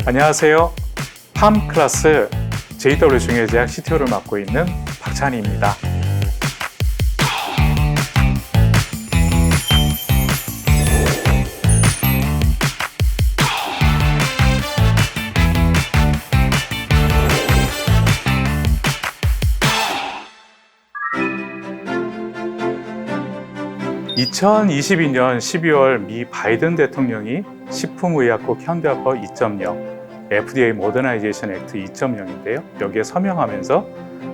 안녕하세요. 팜 클래스 JW 중예제약 CTO를 맡고 있는 박찬희입니다. (2022년 12월) 미 바이든 대통령이 식품의약국 현대화법 2.0 FDA 모더나이제이션 액트 2.0인데요. 여기에 서명하면서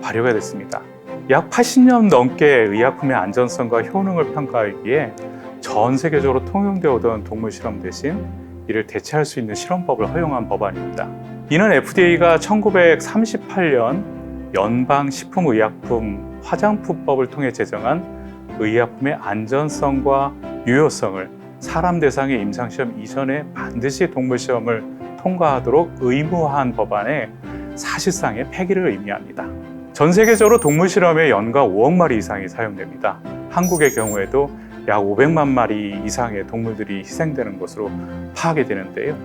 발효가 됐습니다. 약 80년 넘게 의약품의 안전성과 효능을 평가하기 위해 전 세계적으로 통용되어 오던 동물 실험 대신 이를 대체할 수 있는 실험법을 허용한 법안입니다. 이는 FDA가 1938년 연방식품의약품 화장품법을 통해 제정한 의약품의 안전성과 유효성을 사람 대상의 임상시험 이전에 반드시 동물시험을 통과하도록 의무화한 법안에 사실상의 폐기를 의미합니다. 전 세계적으로 동물실험에 연간 5억 마리 이상이 사용됩니다. 한국의 경우에도 약 500만 마리 이상의 동물들이 희생되는 것으로 파악이 되는데요.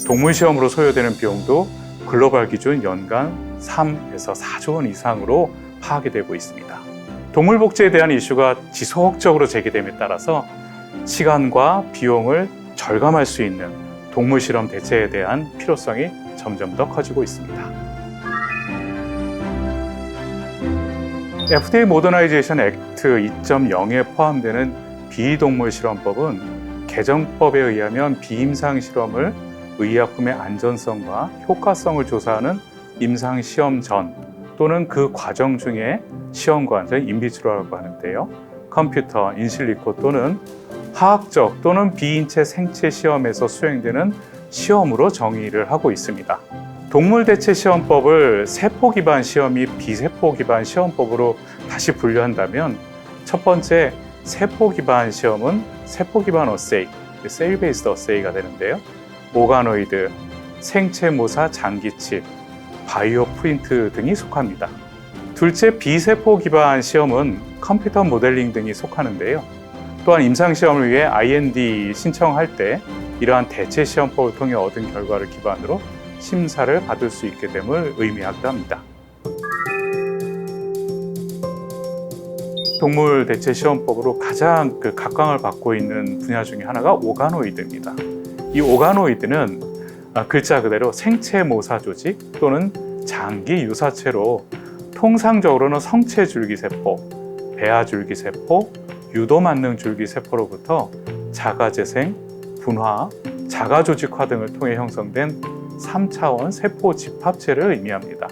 동물시험으로 소요되는 비용도 글로벌 기준 연간 3에서 4조 원 이상으로 파악이 되고 있습니다. 동물 복지에 대한 이슈가 지속적으로 제기됨에 따라서 시간과 비용을 절감할 수 있는 동물 실험 대체에 대한 필요성이 점점 더 커지고 있습니다. FDA 모더나이제이션 액트 2.0에 포함되는 비동물 실험법은 개정법에 의하면 비임상 실험을 의약품의 안전성과 효과성을 조사하는 임상 시험 전 또는 그 과정 중에 시험 과정을 인비트로라고 하는데요. 컴퓨터, 인실리코 또는 화학적 또는 비인체 생체 시험에서 수행되는 시험으로 정의를 하고 있습니다. 동물 대체 시험법을 세포 기반 시험 및 비세포 기반 시험법으로 다시 분류한다면 첫 번째 세포 기반 시험은 세포 기반 어세이, 셀 베이스드 어세이가 되는데요. 오가노이드, 생체 모사 장기칩, 바이오 프린트 등이 속합니다. 둘째 비세포 기반 시험은 컴퓨터 모델링 등이 속하는데요. 또한 임상시험을 위해 IND 신청할 때 이러한 대체 시험법을 통해 얻은 결과를 기반으로 심사를 받을 수 있게 됨을 의미하기도 합니다. 동물 대체 시험법으로 가장 각광을 받고 있는 분야 중에 하나가 오가노이드입니다. 이 오가노이드는 글자 그대로 생체 모사 조직 또는 장기 유사체로 통상적으로는 성체 줄기세포, 배아 줄기세포, 유도만능 줄기세포로부터 자가재생, 분화, 자가조직화 등을 통해 형성된 3차원 세포 집합체를 의미합니다.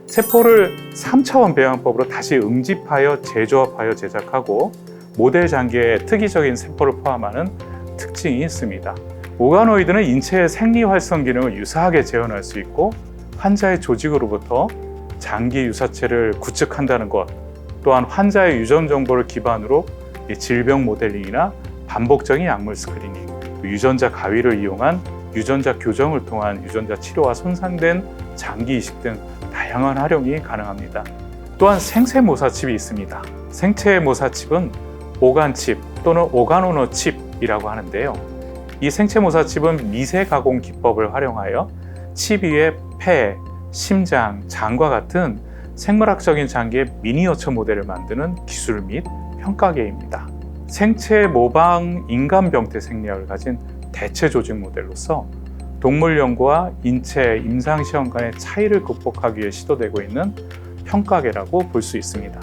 세포를 3차원 배양법으로 다시 응집하여 재조합하여 제작하고 모델 장기에 특이적인 세포를 포함하는 특징이 있습니다. 오가노이드는 인체의 생리활성 기능을 유사하게 재현할 수 있고 환자의 조직으로부터 장기 유사체를 구축한다는 것, 또한 환자의 유전 정보를 기반으로 질병 모델링이나 반복적인 약물 스크리닝, 유전자 가위를 이용한 유전자 교정을 통한 유전자 치료와 손상된 장기 이식 등 다양한 활용이 가능합니다. 또한 생체모사칩이 있습니다. 생체모사칩은 오간칩 또는 오가노노칩이라고 하는데요. 이 생체모사칩은 미세 가공 기법을 활용하여 칩 위에 폐, 심장, 장과 같은 생물학적인 장기의 미니어처 모델을 만드는 기술 및 평가계입니다. 생체 모방 인간 병태 생리학을 가진 대체 조직 모델로서 동물 연구와 인체 임상 시험 간의 차이를 극복하기 위해 시도되고 있는 평가계라고 볼 수 있습니다.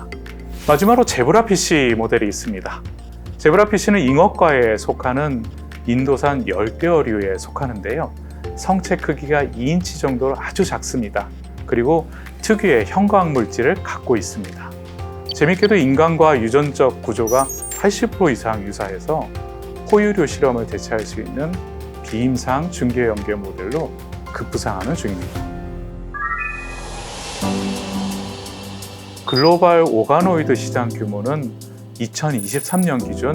마지막으로 제브라피쉬 모델이 있습니다. 제브라피쉬는 잉어과에 속하는 인도산 열대어류에 속하는데요. 성체 크기가 2인치 정도로 아주 작습니다. 그리고 특유의 형광 물질을 갖고 있습니다. 재밌게도 인간과 유전적 구조가 80% 이상 유사해서 포유류 실험을 대체할 수 있는 비임상 중계연계 모델로 급부상하는 중입니다. 글로벌 오가노이드 시장 규모는 2023년 기준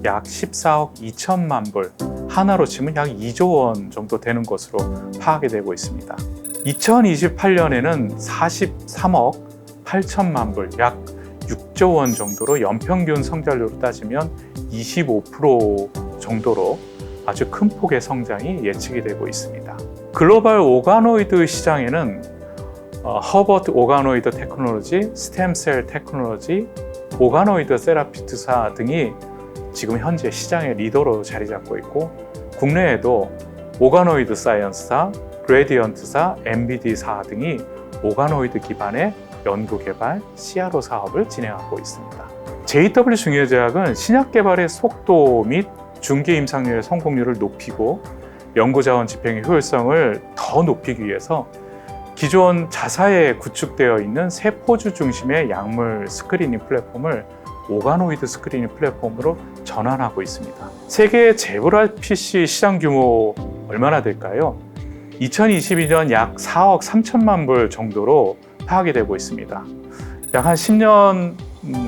약 14억 2천만 불, 하나로 치면 약 2조 원 정도 되는 것으로 파악이 되고 있습니다. 2028년에는 43억 8천만 불, 약 6조 원 정도로 연평균 성장률로 따지면 25% 정도로 아주 큰 폭의 성장이 예측이 되고 있습니다. 글로벌 오가노이드 시장에는 허버트 오가노이드 테크놀로지, 스템셀 테크놀로지, 오가노이드 세라피트사 등이 지금 현재 시장의 리더로 자리 잡고 있고, 국내에도 오가노이드 사이언스사, 그레디언트사, MBD사 등이 오가노이드 기반의 연구개발, CRO 사업을 진행하고 있습니다. JW 중의제약은 신약 개발의 속도 및 중기 임상률의 성공률을 높이고 연구자원 집행의 효율성을 더 높이기 위해서 기존 자사에 구축되어 있는 세포주 중심의 약물 스크리닝 플랫폼을 오가노이드 스크리닝 플랫폼으로 전환하고 있습니다. 세계 제브라 PC 시장 규모 얼마나 될까요? 2022년 약 4억 3천만 불 정도로 파악이 되고 있습니다. 약 한 10년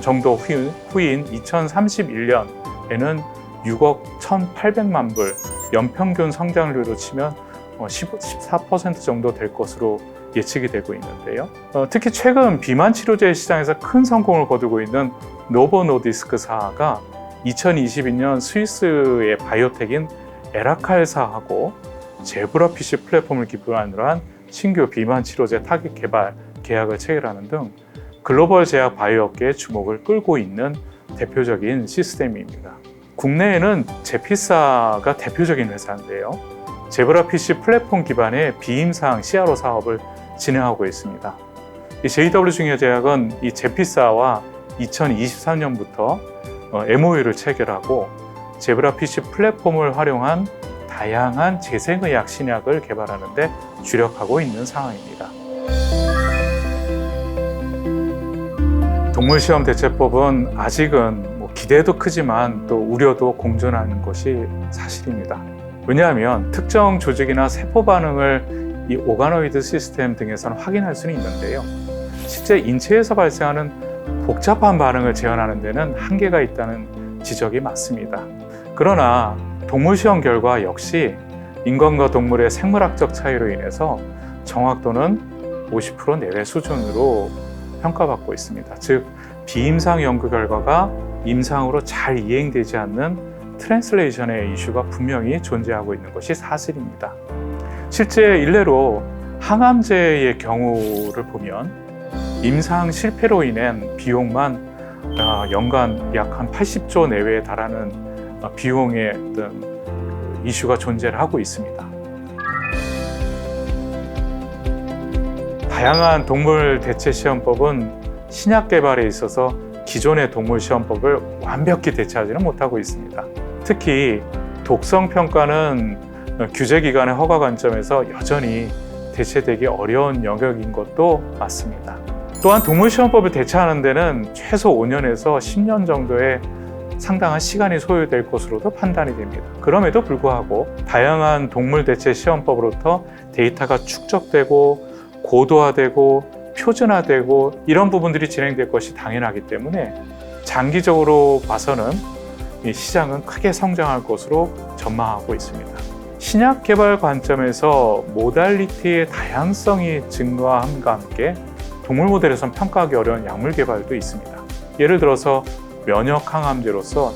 정도 후인 2031년에는 6억 1,800만 불, 연평균 성장률로 치면 14% 정도 될 것으로 예측이 되고 있는데요. 특히 최근 비만 치료제 시장에서 큰 성공을 거두고 있는 노보노디스크사가 2022년 스위스의 바이오텍인 에라칼사하고 제브라 PC 플랫폼을 기반으로 한 신규 비만 치료제 타깃 개발 계약을 체결하는 등 글로벌 제약 바이오업계의 주목을 끌고 있는 대표적인 시스템입니다. 국내에는 제피사가 대표적인 회사인데요. 제브라 PC 플랫폼 기반의 비임상 CRO 사업을 진행하고 있습니다. 이 JW 중의제약은 이 제피사와 2023년부터 MOU를 체결하고 제브라 PC 플랫폼을 활용한 다양한 재생의학 신약을 개발하는 데 주력하고 있는 상황입니다. 동물시험 대체법은 아직은 기대도 크지만 또 우려도 공존하는 것이 사실입니다. 왜냐하면 특정 조직이나 세포 반응을 이 오가노이드 시스템 등에서는 확인할 수는 있는데요. 실제 인체에서 발생하는 복잡한 반응을 재현하는 데는 한계가 있다는 지적이 맞습니다. 그러나 동물시험 결과 역시 인간과 동물의 생물학적 차이로 인해서 정확도는 50% 내외 수준으로 평가받고 있습니다. 즉, 비임상 연구 결과가 임상으로 잘 이행되지 않는 트랜슬레이션의 이슈가 분명히 존재하고 있는 것이 사실입니다. 실제 일례로 항암제의 경우를 보면 임상 실패로 인한 비용만 연간 약 한 80조 내외에 달하는 비용의 어떤 이슈가 존재를 하고 있습니다. 다양한 동물 대체 시험법은 신약 개발에 있어서 기존의 동물 시험법을 완벽히 대체하지는 못하고 있습니다. 특히 독성 평가는 규제기관의 허가 관점에서 여전히 대체되기 어려운 영역인 것도 맞습니다. 또한 동물 시험법을 대체하는 데는 최소 5년에서 10년 정도의 상당한 시간이 소요될 것으로도 판단이 됩니다. 그럼에도 불구하고 다양한 동물 대체 시험법으로부터 데이터가 축적되고 고도화되고 표준화되고 이런 부분들이 진행될 것이 당연하기 때문에 장기적으로 봐서는 이 시장은 크게 성장할 것으로 전망하고 있습니다. 신약 개발 관점에서 모달리티의 다양성이 증가함과 함께 동물 모델에선 평가하기 어려운 약물 개발도 있습니다. 예를 들어서 면역 항암제로서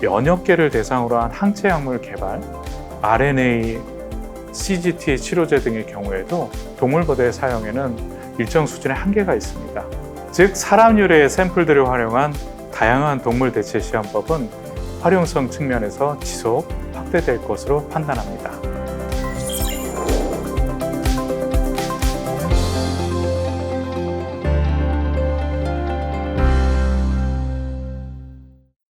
면역계를 대상으로 한 항체 약물 개발, RNA, CGT 치료제 등의 경우에도 동물 모델 사용에는 일정 수준의 한계가 있습니다. 즉, 사람 유래의 샘플들을 활용한 다양한 동물 대체 시험법은 활용성 측면에서 지속 확대될 것으로 판단합니다.